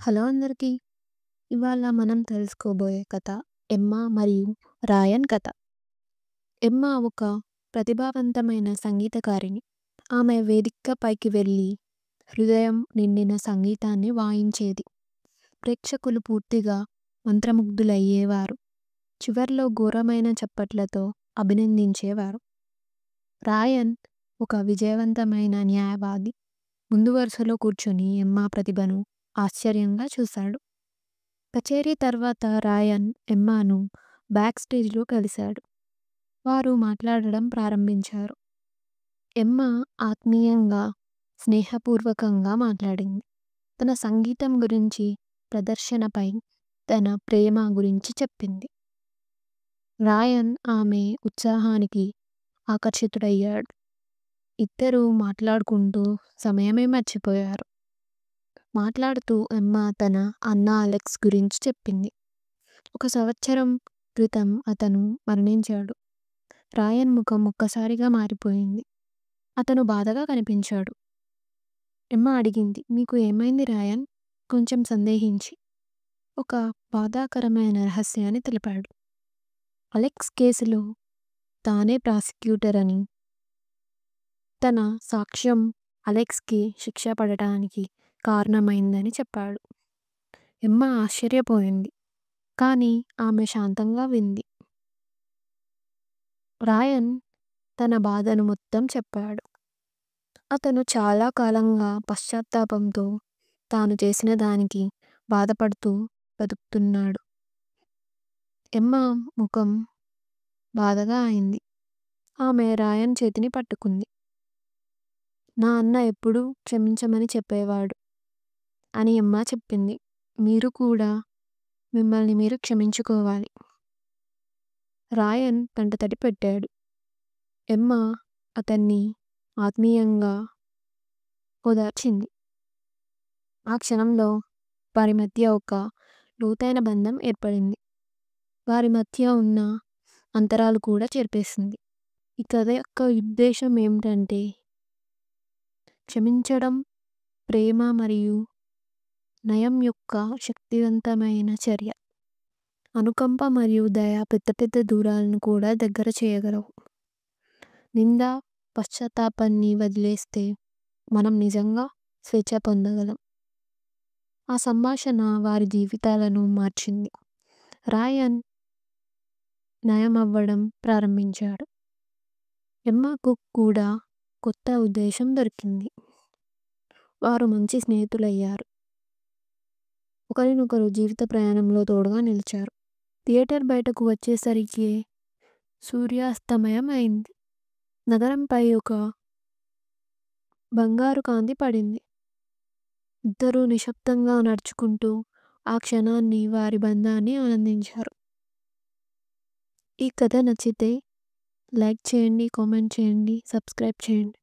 Hello అందరికీ. ఇవాళ మనం తెలుసుకోబోయే కథ ఎమ్మా మరియు రాయన్ కథ. ఎమ్మా ఒక ప్రతిభావంతమైన సంగీతకారిణి. ఆమె వేదిక పైకి వెళ్ళి హృదయం నిండిన సంగీతాన్ని వాయించేది. ప్రేక్షకులు పూర్తిగా మంత్రముగ్ధులయ్యేవారు. చివర్లో ఘోరమైన చప్పట్లతో అభినందించేవారు. రాయన్ ఒక విజయవంతమైన న్యాయవాది. ముందు వరుసలో కూర్చొని ఎమ్మా ప్రతిభను ఆశ్చర్యంగా చూశాడు. కచేరీ తర్వాత రాయన్ ఎమ్మాను బ్యాక్ స్టేజ్లో కలిశాడు. వారు మాట్లాడడం ప్రారంభించారు. ఎమ్మా ఆత్మీయంగా, స్నేహపూర్వకంగా మాట్లాడింది. తన సంగీతం గురించి, ప్రదర్శనపై తన ప్రేమ గురించి చెప్పింది. రాయన్ ఆమె ఉత్సాహానికి ఆకర్షితుడయ్యాడు. ఇద్దరూ మాట్లాడుకుంటూ సమయమే మర్చిపోయారు. మాట్లాడుతూ ఎమ్మా తన అన్న అలెక్స్ గురించి చెప్పింది. 1 సంవత్సరం క్రితం అతను మరణించాడు. రాయన్ ముఖం ఒక్కసారిగా మారిపోయింది. అతను బాధగా కనిపించాడు. ఎమ్మా అడిగింది, మీకు ఏమైంది రాయన్? కొంచెం సందేహించి. ఒక బాధాకరమైన రహస్యాన్ని తెలిపాడు. అలెక్స్ కేసులో తానే ప్రాసిక్యూటర్ అని, తన సాక్ష్యం అలెక్స్కి శిక్ష పడటానికి కారణమైందని చెప్పాడు. ఎమ్మా ఆశ్చర్యపోయింది. కానీ ఆమె శాంతంగా వింది. రాయన్ తన బాధను మొత్తం చెప్పాడు. అతను చాలా కాలంగా పశ్చాత్తాపంతో తాను చేసిన దానికి బాధపడుతూ బతుకుతున్నాడు. ఎమ్మా ముఖం బాధగా అయింది. ఆమె రాయన్ చేతిని పట్టుకుంది. నా అన్న ఎప్పుడూ క్షమించమని చెప్పేవాడు అని ఎమ్మా చెప్పింది. మీరు కూడా మిమ్మల్ని మీరు క్షమించుకోవాలి. రాయన్ కంటతడి పెట్టాడు. ఎమ్మా అతన్ని ఆత్మీయంగా ఓదార్చింది. ఆ క్షణంలో వారి మధ్య ఒక లోతైన బంధం ఏర్పడింది. వారి మధ్య ఉన్న అంతరాలు కూడా చెరిపేసింది. ఈ కథ యొక్క ఉద్దేశం ఏమిటంటే, క్షమించడం ప్రేమ మరియు నయం యొక్క శక్తివంతమైన చర్య. అనుకంప మరియు దయ పెద్ద పెద్ద దూరాలను కూడా దగ్గర చేయగలవు. నింద, పశ్చాత్తాపాన్ని వదిలేస్తే మనం నిజంగా స్వేచ్ఛ పొందగలం. ఆ సంభాషణ వారి జీవితాలను మార్చింది. రాయన్ నయమవ్వడం ప్రారంభించాడు. ఎమ్మాకు కూడా కొత్త ఉద్దేశం దొరికింది. వారు మంచి స్నేహితులయ్యారు. ఒకరినొకరు జీవిత ప్రయాణంలో తోడుగా నిలిచారు. థియేటర్ బయటకు వచ్చేసరికి సూర్యాస్తమయం అయింది. నగరంపై ఒక బంగారు కాంతి పడింది. ఇద్దరూ నిశ్శబ్దంగా నడుచుకుంటూ ఆ క్షణాన్ని, వారి బంధాన్ని ఆనందించారు. ఈ కథ నచ్చితే లైక్ చేయండి, కామెంట్ చేయండి, సబ్స్క్రైబ్ చేయండి.